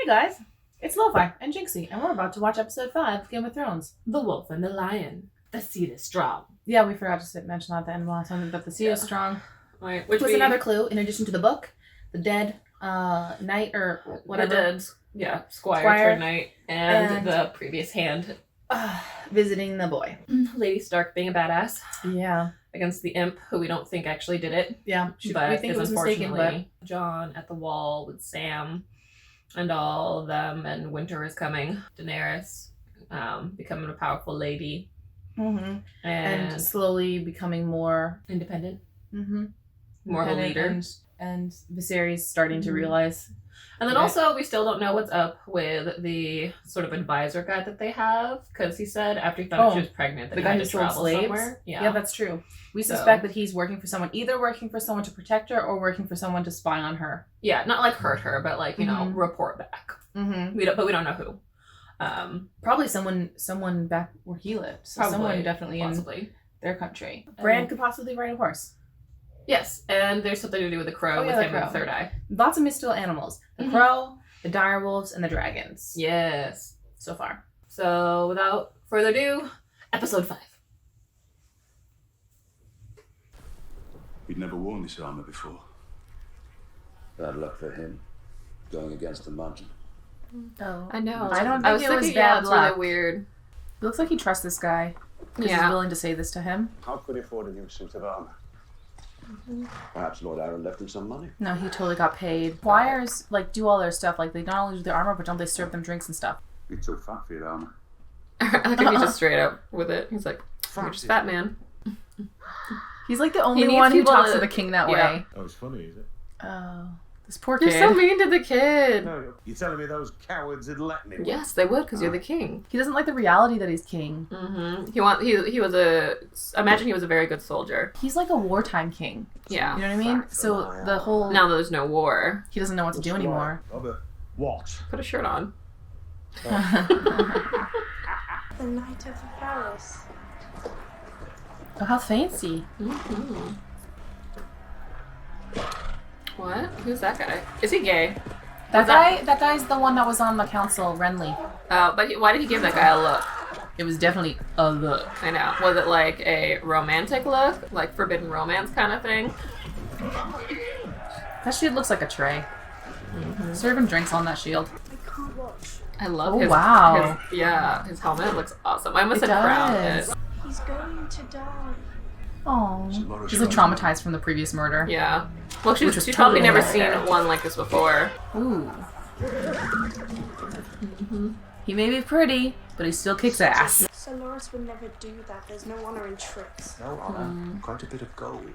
guys, it's Lofi and Jinxie, and we're about to watch episode 5 of Game of Thrones. The Wolf and the Lion. The seed is strong. Yeah, we forgot to mention that at the end of last time, that the seed is strong. Right, Which was another clue, in addition to the book, the dead knight, or whatever. The dead, squire turned knight, and the previous hand. Visiting the boy. Lady Stark being a badass. Yeah. Against the imp, who we don't think actually did it. Yeah, But we think it was mistaken, but... Jon at the wall with Sam and all of them, and winter is coming. Daenerys becoming a powerful lady. Mm-hmm. And slowly becoming more independent. Mm-hmm. More of a leader. And Viserys starting to realize. And then also, we still don't know what's up with the sort of advisor guy that they have, because he said after he found out she was pregnant that the he guy had who to sold travel slaves. somewhere. Yeah, that's true. We suspect that he's working for someone, either working for someone to protect her or working for someone to spy on her. Yeah, not like hurt her, but like, you know, report back. Mm-hmm. But we don't know who. Probably someone back where he lives. So someone definitely in their country. Bran could possibly ride a horse. Yes, and there's something to do with the crow with him and the third eye. Lots of mystical animals. The crow, the direwolves, and the dragons. Yes. So far. So without further ado, episode 5. He'd never worn this armor before. Bad luck for him, going against the mountain. Oh, I know. I don't think it was bad luck. Really weird. It looks like he trusts this guy. Because he's willing to say this to him. How could he afford a new suit of armor? Perhaps Lord Aaron left him some money. No, he totally got paid. Squires do all their stuff. Like, they not only do their armor, but don't they serve them drinks and stuff? You're too fat for your armor. I think he's just straight up with it. He's like, you're just fat man. He's like the only one who talks to the king that way. Oh, it's funny, is it? Oh, this poor kid. You're so mean to the kid. No, you're telling me those cowards had let me? Yes, they would, because you're the king. He doesn't like the reality that he's king. Mm-hmm. Imagine he was a very good soldier. He's like a wartime king. Yeah. You know what I mean? So the whole... Now that there's no war. He doesn't know what to do anymore. Robert, what? Put a shirt on. The Knight of the Palace. Oh, how fancy. Mm-hmm. What? Who's that guy? Is he gay? That guy's the one that was on the council, Renly. But why did he give that guy a look? It was definitely a look. I know. Was it like a romantic look? Like forbidden romance kind of thing? That shield looks like a tray. Serve him drinks on that shield. I can't watch. I love his helmet looks awesome. I almost said crown. He's going to die. Oh, she's like traumatized from the previous murder. Yeah. Well, she's probably never seen one like this before. Ooh. He may be pretty, but he still kicks ass. Sir Loras would never do that. There's no honor in tricks. No honor. Quite a bit of gold.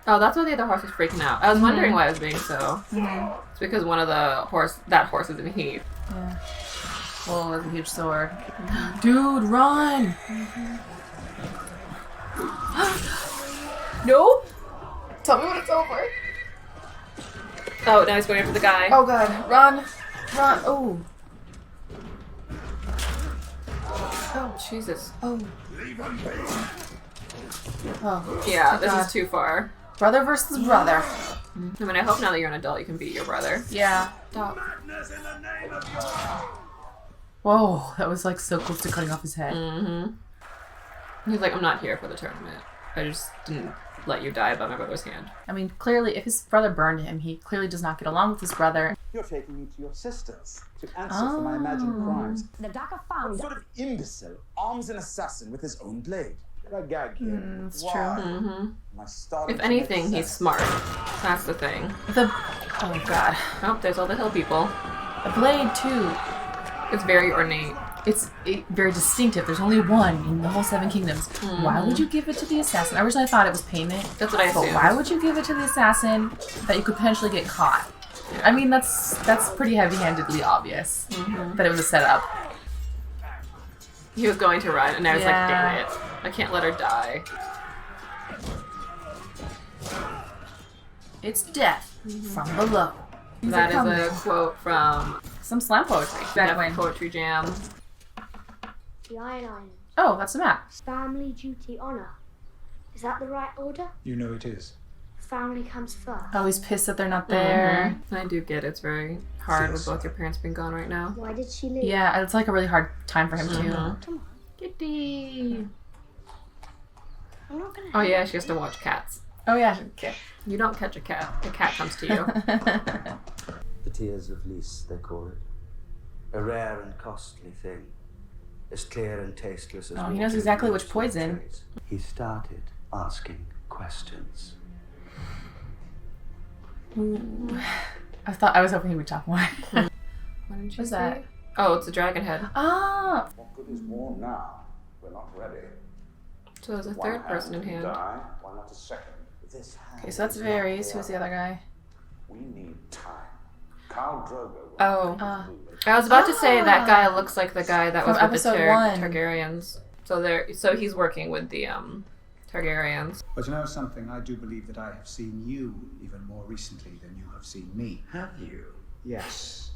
Oh, that's why the other horse was freaking out. I was wondering why it was being so. It's because one of that horse is in heat. Yeah. Well, with a huge sword. Dude, run! No? Tell me when it's over. Oh, now he's going after the guy. Oh god, run! Run! Oh. Oh, Jesus. Oh. Oh. Yeah, this is too far. Brother versus brother. I mean, I hope now that you're an adult you can beat your brother. Yeah. Stop. Whoa, that was like so close to cutting off his head. He's like, I'm not here for the tournament. I just didn't let you die by my brother's hand. I mean, clearly, if his brother burned him, he clearly does not get along with his brother. You're taking me to your sisters to answer for my imagined crimes. The Dagger found. What sort of imbecile arms an assassin with his own blade? I gag him. That's true. If anything, he's smart. That's the thing. Oh god. Oh, there's all the hill people. The blade, too. It's very ornate. It's very distinctive. There's only one in the whole Seven Kingdoms. Why would you give it to the assassin? Originally I thought it was payment. That's what I assumed. But why would you give it to the assassin that you could potentially get caught? Yeah. I mean, that's pretty heavy-handedly obvious that it was a setup. He was going to run, and I was like, damn it. I can't let her die. It's death from below. That is a quote from some slam poetry. Back when Poetry Jam. The Iron Islands. Oh, that's the map. Family, duty, honor. Is that the right order? You know it is. family comes first. Oh, he's pissed that they're not there. I do get it's very hard with both your parents being gone right now. Why did she leave? Yeah, it's like a really hard time for him too. Come on. Kitty. I'm not gonna. Oh yeah, she has to watch cats. Oh yeah. Okay. You don't catch a cat. The cat comes to you. The tears of Lys, they call it. A rare and costly thing. As clear and tasteless as Oh, he water knows exactly in which poison. trees. He started asking questions. I was hoping he would talk more. What did you What's say? that? Oh, it's a dragon head. Ah. What good is war now? We're not ready. So there's a One third person in can hand. Die. Why not a second? This hand Okay, so that's is not Varys. Who's the other. other guy? We need time. Khal Drogo. Oh. Ah. I was about to say that guy looks like the guy that From was with the episode 1. Targaryens. So he's working with the Targaryens. But you know something? I do believe that I have seen you even more recently than you have seen me. Have you? Yes.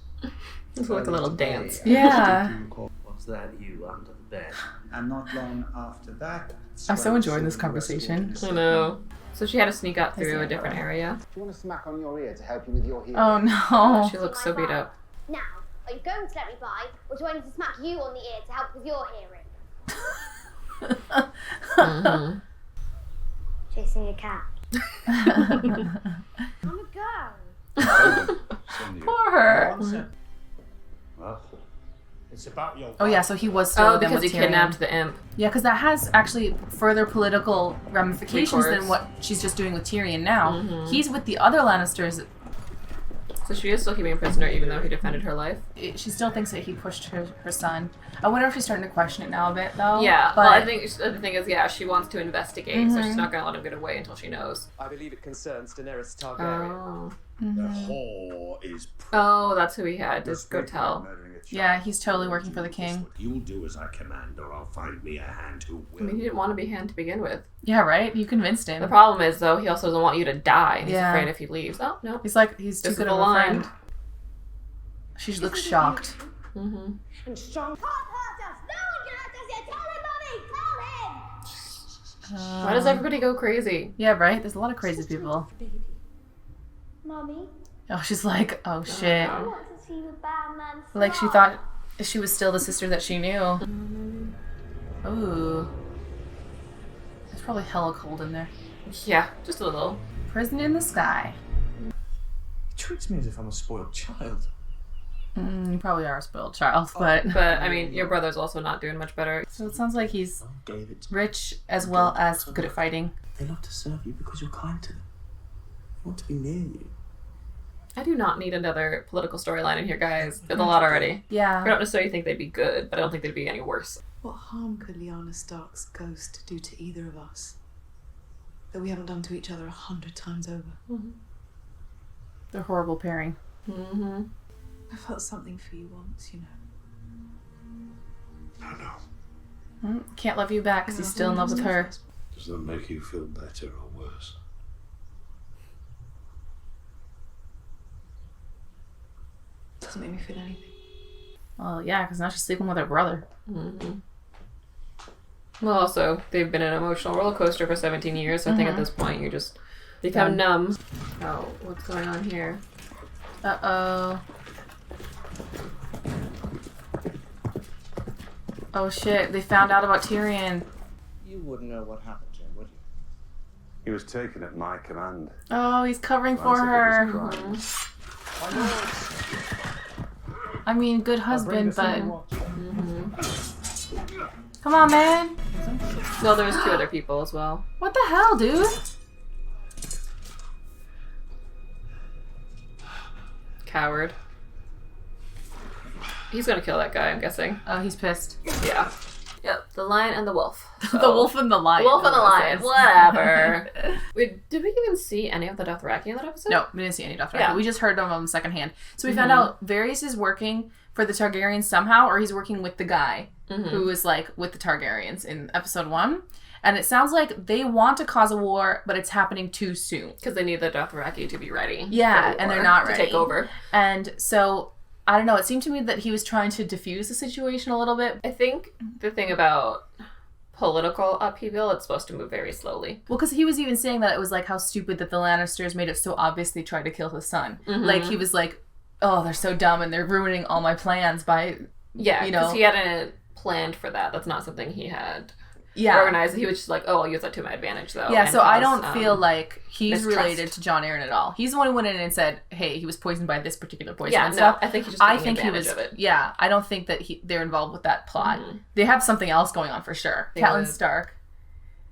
It's like a little Earlier dance. today, I Yeah. asked if you recall, Was that you under the bed? and not long after that. I'm so enjoying this Sweat conversation. soaked I know. So she had to sneak out through a see. different area. Do you want a smack on your ear to help you with your hearing? Oh no. She looks so beat up. Now, are you going to let me by, or do I need to smack you on the ear to help with your hearing? Mm-hmm. Chasing a cat. I'm a girl. Poor her. Well, It's about your. Oh yeah, so he was still Oh, with them because he with Tyrion. kidnapped the imp. Yeah, because that has actually further political ramifications than Recourse. what she's just doing with Tyrion now. Mhm. He's with the other Lannisters. So she is still keeping him prisoner even though he defended her life. She still thinks that he pushed her son. I wonder if she's starting to question it now a bit, though. Yeah, but well, I think the thing is, yeah, she wants to investigate, so she's Mhm. not going to let him get away until she knows. I believe it concerns Daenerys Targaryen. Oh. the whore is. Oh, that's who he had to go tell. Yeah, he's totally working for the king. You'll do as I command, or I'll find me a hand who I mean, he didn't want to be hand to begin with. Yeah, right? You convinced him. The problem is, though, he also doesn't want you to die, and he's Yeah. afraid if he leaves. Oh, no. He's like, he's too This good is of the a line. friend. She looks shocked. Mm-hmm. And strong. Can't hurt us! No one can hurt us yet! Tell him, Mommy! Tell him! Why does everybody go crazy? Yeah, right? There's a lot of crazy people. Mommy, Oh, she's like, oh shit. I want to see the bad man fly. Like she thought she was still the sister that she knew. Ooh. It's probably hella cold in there. Yeah, just a little. Prison in the sky. He treats me as if I'm a spoiled child. You probably are a spoiled child, but... But, I mean, your brother's also not doing much better. So it sounds like he's Gave it to rich as well as good at fighting. They love to serve you because you're kind to them. They want to be near you. I do not need another political storyline in here, guys. There's a lot already. I Yeah. don't necessarily think they'd be good, but I don't think they'd be any worse. What harm could Lyanna Stark's ghost do to either of us that we haven't done to each other 100 times over? They're a horrible pairing. Mm-hmm. I felt something for you once, you know. No. Can't love you back because he's still in love with her. Does that make you feel better or worse? Doesn't make me feel anything. Well, yeah, because now she's sleeping with her brother. Mm-hmm. Well, also, they've been an emotional roller coaster for 17 years, so I think at this point you just become numb. Oh, what's going on here? Uh-oh. Oh shit, they found out about Tyrion. You wouldn't know what happened to him, would you? He was taken at my command. Oh, he's covering for Answer her. his crimes. I mean, good husband, but... Mm-hmm. Come on, man. Well, there's 2 other people as well. What the hell, dude? Coward. He's gonna kill that guy, I'm guessing. Oh, he's pissed. Yeah. Yep, the lion and the wolf. The wolf and the lion. The wolf and the is what it lion, says. whatever. Wait, did we even see any of the Dothraki in that episode? No, we didn't see any Dothraki. Yeah. We just heard them secondhand. So we found out Varys is working for the Targaryens somehow, or he's working with the guy who is like with the Targaryens in episode 1. And it sounds like they want to cause a war, but it's happening too soon. Because they need the Dothraki to be ready. Yeah, for the and they're war not to ready. take over. And so, I don't know, it seemed to me that he was trying to diffuse the situation a little bit. I think the thing about political upheaval, it's supposed to move very slowly. Well, because he was even saying that it was like how stupid that the Lannisters made it so obvious they tried to kill his son. Like he was like, oh, they're so dumb and they're ruining all my plans by, Yeah, you know. because he hadn't planned for that. That's not something he had organized. He was just like, oh, I'll use that to my advantage, though. Yeah, and so I don't feel like he's mistrust. related to John Aaron at all. He's the one who went in and said, hey, he was poisoned by this particular poison. Yeah, and no, stuff. I think he's just taking advantage of it. Yeah, I don't think that they're involved with that plot. They have something else going on for sure. Catelyn Stark.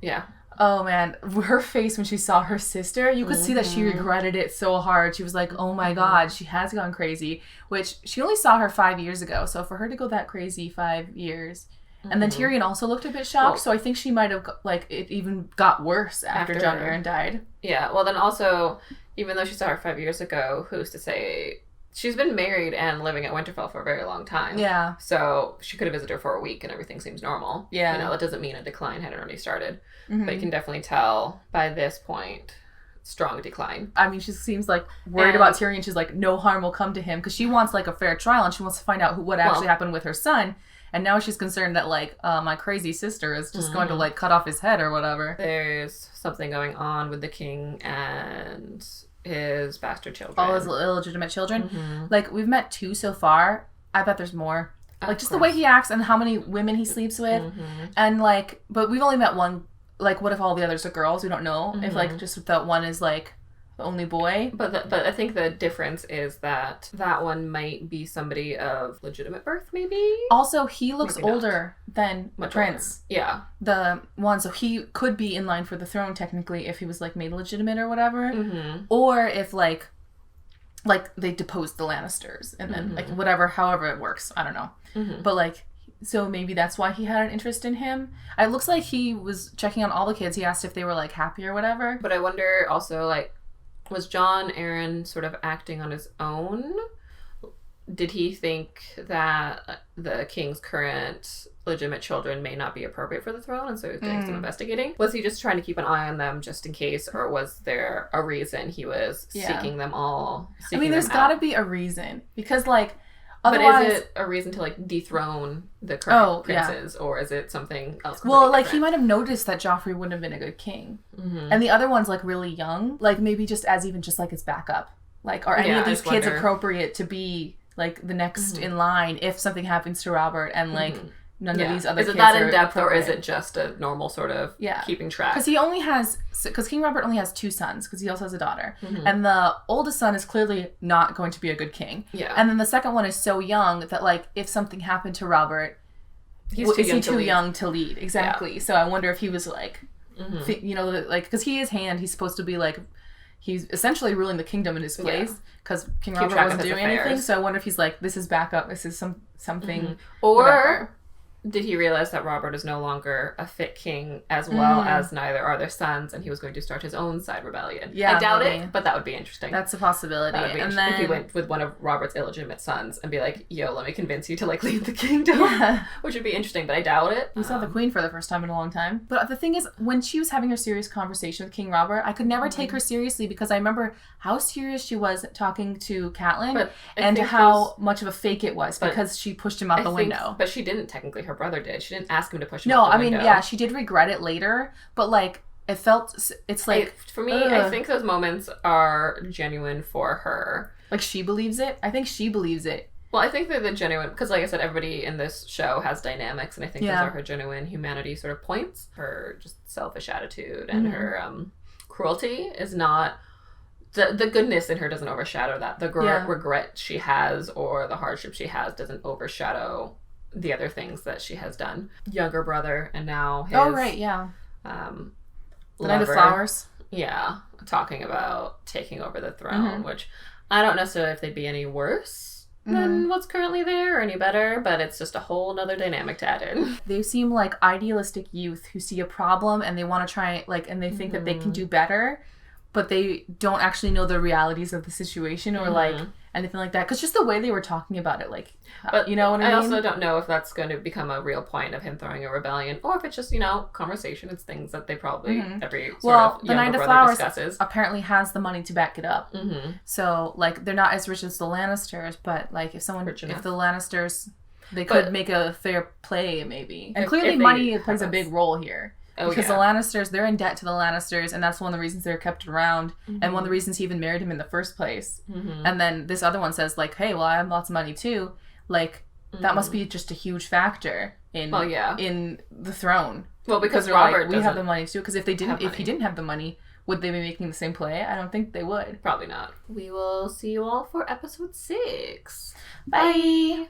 Yeah. Oh man, her face when she saw her sister, you could see that she regretted it so hard. She was like, oh my god, she has gone crazy. Which, she only saw her 5 years ago, so for her to go that crazy 5 years... And then Tyrion also looked a bit shocked, so I think she might have, like, it even got worse after John Aaron died. Yeah, well then also, even though she saw her 5 years ago, who's to say... She's been married and living at Winterfell for a very long time. Yeah. So she could have visited her for a week and everything seems normal. Yeah. You know, that doesn't mean a decline hadn't already started. But you can definitely tell by this point, strong decline. I mean, she seems like worried about Tyrion. She's like, no harm will come to him, because she wants like a fair trial and she wants to find out what actually happened with her son. And now she's concerned that like my crazy sister is just going to like cut off his head or whatever. There's something going on with the king and his bastard children. All his illegitimate children. Like, we've met 2 so far. I bet there's more. Like, just the way he acts and how many women he sleeps with. And like, but we've only met 1. Like, what if all the others are girls? We don't know. If like just that one is like the only boy. But I think the difference is that one might be somebody of legitimate birth, maybe. Also, he looks older than the prince. Older. Yeah. The one, so he could be in line for the throne technically if he was like made legitimate or whatever. Or if like they deposed the Lannisters and then like whatever, however it works. I don't know. But like, so maybe that's why he had an interest in him. It looks like he was checking on all the kids. He asked if they were like happy or whatever. But I wonder also, like, was John Aaron sort of acting on his own? Did he think that the king's current legitimate children may not be appropriate for the throne, and so he was doing some investigating? Was he just trying to keep an eye on them just in case, or was there a reason he was seeking them all? I mean, there's got to be a reason, because like, otherwise... But is it a reason to like dethrone the current princes, or is it something else? Well, like different? He might have noticed that Joffrey wouldn't have been a good king, and the other one's like really young, like maybe just like his backup, like, are any of these kids appropriate to be like the next in line if something happens to Robert and like none of these other kids are... Is it that in depth, or is it just a normal sort of keeping track? Because King Robert only has 2 sons, because he also has a daughter. And the oldest son is clearly not going to be a good king. Yeah. And then the second one is so young that like if something happened to Robert, is he too young to lead? Exactly. Yeah. So I wonder if he was like, you know, like, because he's supposed to be like, he's essentially ruling the kingdom in his place, because King Robert wasn't doing anything. So I wonder if he's like, this is backup, this is something. Or whatever. Did he realize that Robert is no longer a fit king, as well as neither are their sons, and he was going to start his own side rebellion? Yeah, I doubt it, but that would be interesting. That's a possibility. That would be interesting. If he went with one of Robert's illegitimate sons and be like, yo, let me convince you to like lead the kingdom, which would be interesting, but I doubt it. We saw the queen for the first time in a long time. But the thing is, when she was having her serious conversation with King Robert, I could never take her seriously, because I remember how serious she was talking to Catelyn and how much of a fake it was, because she pushed him out the window. But she didn't technically. Her brother did. She didn't ask him to push him out the window. No, I mean, yeah, she did regret it later, but like, it's like... For me, I think those moments are genuine for her. Like, she believes it? I think she believes it. Well, I think they're the genuine, because like I said, everybody in this show has dynamics, and I think those are her genuine humanity sort of points. Her just selfish attitude and her cruelty is not... The goodness in her doesn't overshadow that. The regret she has or the hardship she has doesn't overshadow the other things that she has done. Younger brother, and now his... Oh, right, yeah. The Knight of Flowers. Yeah, talking about taking over the throne, which I don't necessarily if they'd be any worse than what's currently there, or any better, but it's just a whole nother dynamic to add in. They seem like idealistic youth who see a problem and they want to try, like, and they think that they can do better, but they don't actually know the realities of the situation or like anything like that. Because just the way they were talking about it, like, but you know what I mean? I also don't know if that's going to become a real point of him throwing a rebellion, or if it's just, you know, conversation. It's things that they probably every sort of the Knight of brother Flowers discusses. Apparently has the money to back it up. So like, they're not as rich as the Lannisters, but like if the Lannisters they could make a fair play, maybe. And clearly money plays a big role here. Because the Lannisters, they're in debt to the Lannisters, and that's one of the reasons they're kept around, and one of the reasons he even married him in the first place. And then this other one says, like, hey, well, I have lots of money too. Like, that must be just a huge factor in in the throne. Well, because Robert, we have the money too. Because if he didn't have the money, would they be making the same play? I don't think they would. Probably not. We will see you all for episode 6. Bye.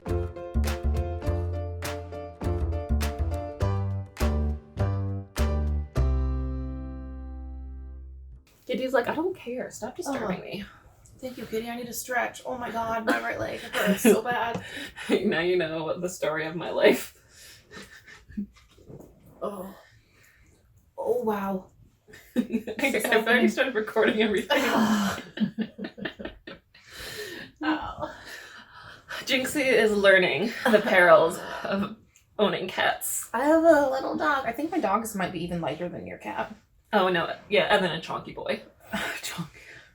Kitty's like, I don't care. Stop disturbing me. Thank you, Kitty. I need a stretch. Oh my god, my right leg hurts so bad. Now you know the story of my life. Oh. Oh, wow. I've already started recording everything. Oh. Jinxie is learning the perils of owning cats. I have a little dog. I think my dogs might be even lighter than your cat. Oh, no. Yeah, and then a chonky boy.